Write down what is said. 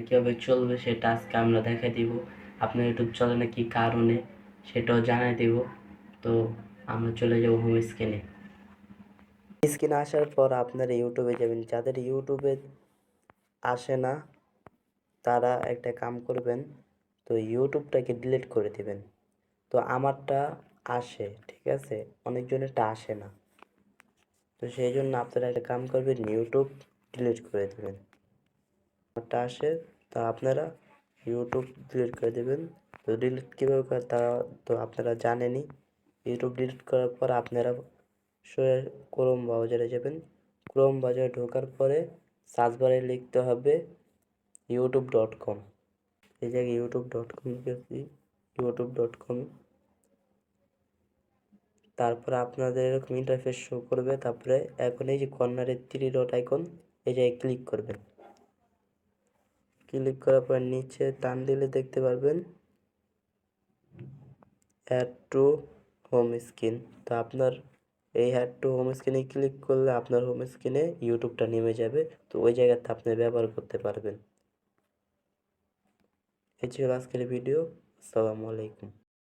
কীভাবে চলবে সেটা আজকে আমরা দেখাই দিব। আপনার ইউটিউব চলে না কি কারণে সেটাও জানাই দিব। তো আমরা চলে যাব হোম স্ক্রিনে। স্ক্রিনে আসার পর আপনারা ইউটিউবে যাবেন। যাদের ইউটিউবে আসে না তারা একটা কাম করবেন, তো ইউটিউবটাকে ডিলিট করে দিবেন। তো আমারটা আসে, ঠিক আছে, অনেকজনেরটা আসে না। তো সেই জন্য আপনারা একটা কাম করবেন, ইউটিউব ডিলিট করে দেবেন। আমারটা আসে, তা আপনারা ইউটিউব ডিলিট করে দেবেন। তো ডিলিট কীভাবে করে তা তো আপনারা জানেনই। ইউটিউব ডিলিট করার পর আপনারা ক্রোম ব্রাউজারে যাবেন। ক্রোম ব্রাউজারে ঢোকার পরে সার্চ বারে লিখতে হবে youtube.com। এই জায়গায় youtube.com লিখেছি, youtube.com। তারপরে আপনাদের এরকম ইন্টারফেস শো করবে। তারপরে এখন এই যে কর্নারে 3 ডট আইকন, এই জায়গায় ক্লিক করবেন। ক্লিক করার পর নিচে টান দিলে দেখতে পারবেন অ্যাড টু হোম স্ক্রিন। তো আপনার এই অ্যাড টু হোম স্ক্রিনে ক্লিক করলে আপনার হোম স্ক্রিনে ইউটিউবটা নেমে যাবে। তো ওই জায়গাতে আপনি ব্যবহার করতে পারবেন। এই ছিল আজকের ভিডিও। আসসালামু আলাইকুম।